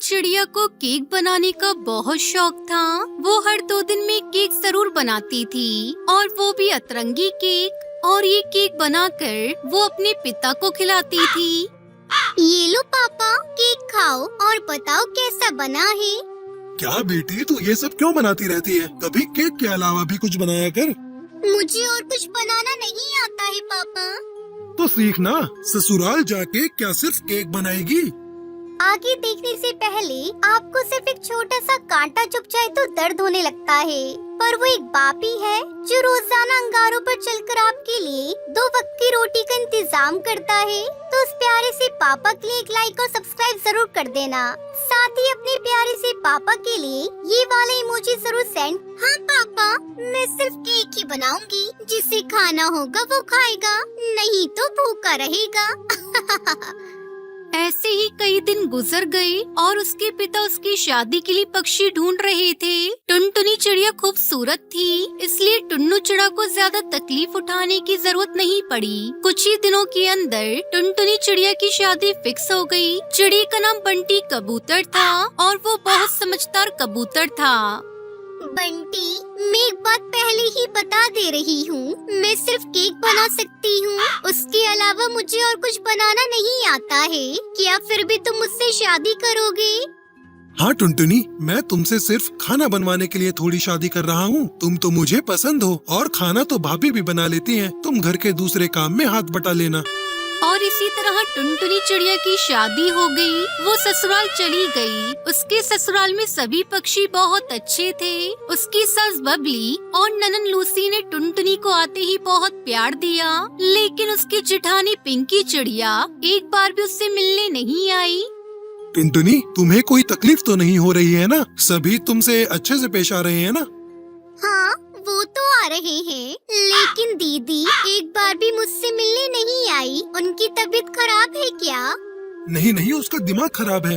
चिड़िया को केक बनाने का बहुत शौक था। वो हर 2 दिन में केक जरूर बनाती थी और वो भी अतरंगी केक। और ये केक बनाकर वो अपने पिता को खिलाती थी। ये लो पापा, केक खाओ और बताओ कैसा बना है। क्या बेटी, तू ये सब क्यों बनाती रहती है? कभी केक के अलावा भी कुछ बनाया कर। मुझे और कुछ बनाना नहीं आता है पापा। तो सीखना, ससुराल जाके क्या सिर्फ केक बनाएगी? आगे देखने से पहले आपको सिर्फ एक छोटा सा कांटा चुभ जाए तो दर्द होने लगता है, पर वो एक बाप ही है जो रोजाना अंगारों पर चलकर आपके लिए 2 वक्त की रोटी का इंतजाम करता है। तो उस प्यारे से पापा के लिए एक लाइक और सब्सक्राइब जरूर कर देना। साथ ही अपने प्यारे से पापा के लिए ये वाला इमोजी जरूर सेंड। हाँ पापा, मैं सिर्फ केक ही बनाऊंगी, जिसे खाना होगा वो खाएगा, नहीं तो भूखा रहेगा। ऐसे ही कई दिन गुजर गए और उसके पिता उसकी शादी के लिए पक्षी ढूंढ रहे थे। टुनटुनी चिड़िया खूबसूरत थी, इसलिए टुन्नू चिड़ा को ज्यादा तकलीफ उठाने की जरूरत नहीं पड़ी। कुछ ही दिनों के अंदर टुनटुनी चिड़िया की शादी फिक्स हो गई। चिड़िया का नाम बंटी कबूतर था और वो बहुत समझदार कबूतर था। बंटी, मैं एक बात पहले ही बता दे रही हूँ, मैं सिर्फ केक बना सकती हूँ, उसके अलावा मुझे और कुछ बनाना नहीं आता है। क्या फिर भी तुम मुझसे शादी करोगे? हाँ टुनटुनी, मैं तुमसे सिर्फ खाना बनवाने के लिए थोड़ी शादी कर रहा हूँ। तुम तो मुझे पसंद हो और खाना तो भाभी भी बना लेती हैं। तुम घर के दूसरे काम में हाथ बटा लेना। और इसी तरह टुनटुनी चिड़िया की शादी हो गई। वो ससुराल चली गई। उसके ससुराल में सभी पक्षी बहुत अच्छे थे। उसकी सास बबली और ननन लूसी ने टुनटुनी को आते ही बहुत प्यार दिया, लेकिन उसकी जेठानी पिंकी चिड़िया एक बार भी उससे मिलने नहीं आई। टुनटुनी, तुम्हें कोई तकलीफ तो नहीं हो रही है ना? सभी तुमसे अच्छे से पेश आ रहे हैं ना? हाँ, वो तो आ रहे हैं, लेकिन दीदी एक बार भी मुझसे मिलने नहीं आई। उनकी तबीयत खराब है क्या? नहीं नहीं, उसका दिमाग खराब है।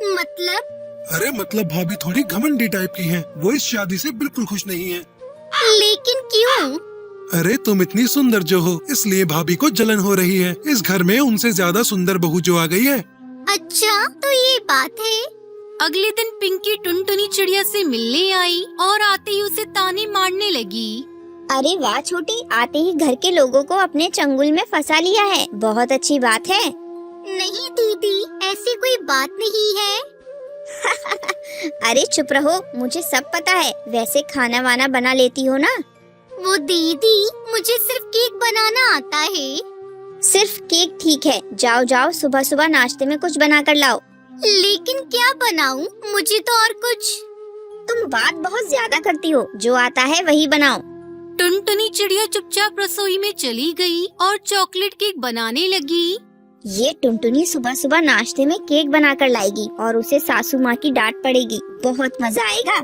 मतलब? अरे मतलब भाभी थोड़ी घमंडी टाइप की हैं। वो इस शादी से बिल्कुल खुश नहीं है। लेकिन क्यों? अरे तुम इतनी सुंदर जो हो, इसलिए भाभी को जलन हो रही है। इस घर में उनसे ज्यादा सुंदर बहू जो आ गई है। अच्छा, तो ये बात है। अगले दिन पिंकी टुनटुनी चिड़िया से मिलने आई और आते ही उसे ताने मारने लगी। अरे वाह छोटी, आते ही घर के लोगों को अपने चंगुल में फंसा लिया है, बहुत अच्छी बात है। नहीं दीदी, ऐसी कोई बात नहीं है। अरे चुप रहो, मुझे सब पता है। वैसे खाना वाना बना लेती हो ना? वो दीदी, मुझे सिर्फ केक बनाना आता है। सिर्फ केक ठीक है, जाओ जाओ सुबह सुबह नाश्ते में कुछ बना कर लाओ। लेकिन क्या बनाऊं? मुझे तो और कुछ। तुम बात बहुत ज्यादा करती हो, जो आता है वही बनाओ। टुनटुनी चिड़िया चुपचाप रसोई में चली गई और चॉकलेट केक बनाने लगी। ये टुनटुनी सुबह सुबह नाश्ते में केक बनाकर लाएगी और उसे सासू माँ की डांट पड़ेगी, बहुत मजा आएगा।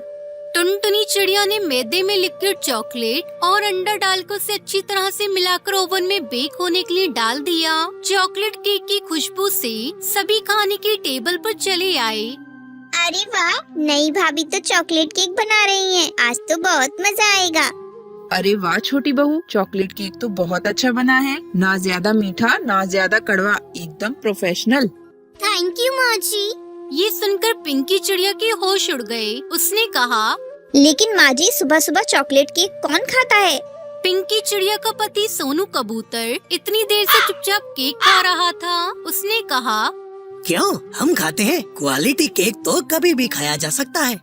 टुनटुनी चिड़िया ने मैदे में लिक्विड चॉकलेट और अंडा डालकर उसे अच्छी तरह से मिलाकर ओवन में बेक होने के लिए डाल दिया। चॉकलेट केक की खुशबू से सभी खाने की टेबल पर चले आए। अरे वाह, नई भाभी तो चॉकलेट केक बना रही हैं, आज तो बहुत मजा आएगा। अरे वाह छोटी बहू, चॉकलेट केक तो बहुत अच्छा बना है। ना ज्यादा मीठा ना ज्यादा कड़वा, एकदम प्रोफेशनल। थैंक यू माँ जी। ये सुनकर पिंकी चिड़िया के होश उड़ गए। उसने कहा, लेकिन माँ जी, सुबह सुबह चॉकलेट केक कौन खाता है? पिंकी चिड़िया का पति सोनू कबूतर इतनी देर से चुपचाप केक खा रहा था। उसने कहा, क्यों, हम खाते हैं। क्वालिटी केक तो कभी भी खाया जा सकता है।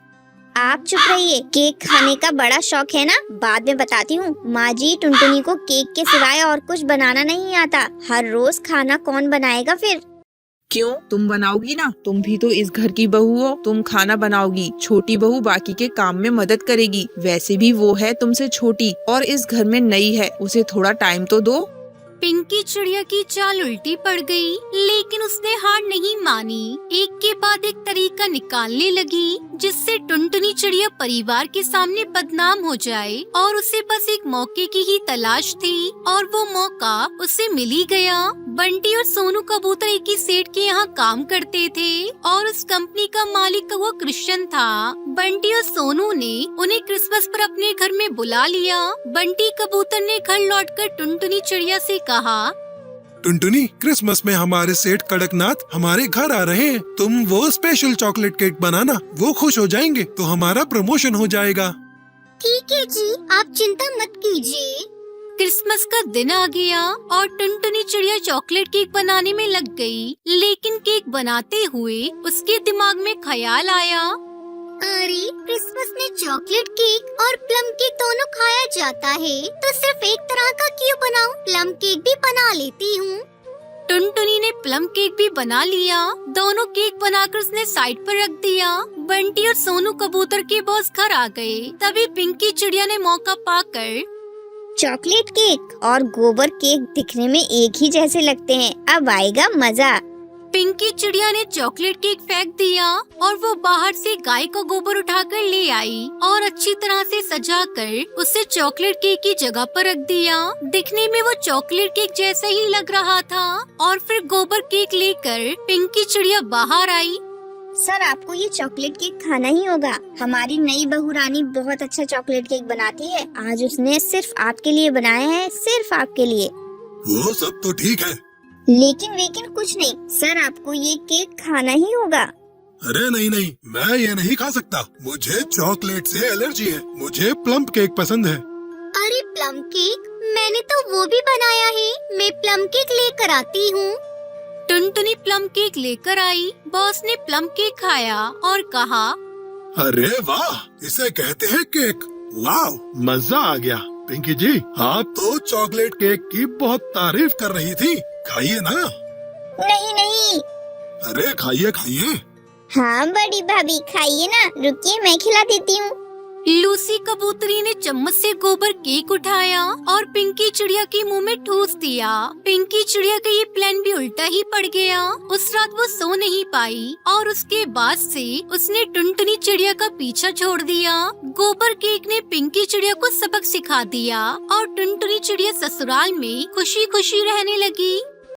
आप चुप रहिए, केक खाने का बड़ा शौक है ना? बाद में बताती हूँ। माँ जी, टुनटुनी को केक के सिवाय और कुछ बनाना नहीं आता। हर रोज खाना कौन बनाएगा फिर? क्यों, तुम बनाओगी ना? तुम भी तो इस घर की बहू हो, तुम खाना बनाओगी। छोटी बहू बाकी के काम में मदद करेगी। वैसे भी वो है तुमसे छोटी और इस घर में नई है, उसे थोड़ा टाइम तो दो। पिंकी चिड़िया की चाल उल्टी पड़ गई, लेकिन उसने हार नहीं मानी। एक के बाद एक तरीका निकालने लगी जिससे टुनटुनी चिड़िया परिवार के सामने बदनाम हो जाए और उसे बस एक मौके की ही तलाश थी और वो मौका उसे मिल ही गया। बंटी और सोनू कबूतर एक ही सेठ के यहाँ काम करते थे और उस कंपनी का मालिक वो क्रिश्चियन था। बंटी और सोनू ने उन्हें क्रिसमस पर अपने घर में बुला लिया। बंटी कबूतर ने घर लौटकर टुनटुनी चिड़िया से कहा, टुनटुनी, क्रिसमस में हमारे सेठ कड़कनाथ हमारे घर आ रहे हैं। तुम वो स्पेशल चॉकलेट केक बनाना, वो खुश हो जाएंगे तो हमारा प्रमोशन हो जाएगा। ठीक है जी, आप चिंता मत कीजिए। क्रिसमस का दिन आ गया और टुनटुनी चिड़िया चॉकलेट केक बनाने में लग गई। लेकिन केक बनाते हुए उसके दिमाग में ख्याल आया, अरे क्रिसमस में चॉकलेट केक और प्लम केक दोनों खाया जाता है, तो सिर्फ एक तरह का क्यों बनाऊं? प्लम केक भी बना लेती हूँ। टुनटुनी ने प्लम केक भी बना लिया। दोनों केक बनाकर उसने साइड पर रख दिया। बंटी और सोनू कबूतर के बॉस घर आ गए। तभी पिंकी चिड़िया ने मौका पाकर, चॉकलेट केक और गोबर केक दिखने में एक ही जैसे लगते हैं, अब आएगा मजा। पिंकी चिड़िया ने चॉकलेट केक फेंक दिया और वो बाहर से गाय का गोबर उठाकर ले आई और अच्छी तरह से सजाकर उसे चॉकलेट केक की जगह पर रख दिया। दिखने में वो चॉकलेट केक जैसा ही लग रहा था। और फिर गोबर केक लेकर पिंकी चिड़िया बाहर आई। सर, आपको ये चॉकलेट केक खाना ही होगा। हमारी नई बहू रानी बहुत अच्छा चॉकलेट केक बनाती है। आज उसने सिर्फ आपके लिए बनाया है, सिर्फ आपके लिए। वो सब तो ठीक है, लेकिन कुछ नहीं सर, आपको ये केक खाना ही होगा। अरे नहीं नहीं, मैं ये नहीं खा सकता। मुझे चॉकलेट से एलर्जी है। मुझे प्लम केक पसंद है। अरे प्लम केक, मैंने तो वो भी बनाया है। मैं प्लम केक लेकर आती हूँ। टुनटुनी प्लम केक लेकर आई। बॉस ने प्लम केक खाया और कहा, अरे वाह, इसे कहते हैं केक। वाह, मजा आ गया। पिंकी जी, आप तो चॉकलेट केक की बहुत तारीफ कर रही थी। खाइए ना। नहीं। अरे खाइए खाइए। हाँ बड़ी भाभी, खाइए ना। रुकिए, मैं खिला देती हूँ। लूसी कबूतरी ने चम्मच से गोबर केक उठाया और पिंकी चिड़िया के मुंह में ठूस दिया। पिंकी चिड़िया का ये प्लान भी उल्टा ही पड़ गया। उस रात वो सो नहीं पाई और उसके बाद से उसने टुनटुनी चिड़िया का पीछा छोड़ दिया। गोबर केक ने पिंकी चिड़िया को सबक सिखा दिया और टुनटुनी चिड़िया ससुराल में खुशी खुशी रहने लगी।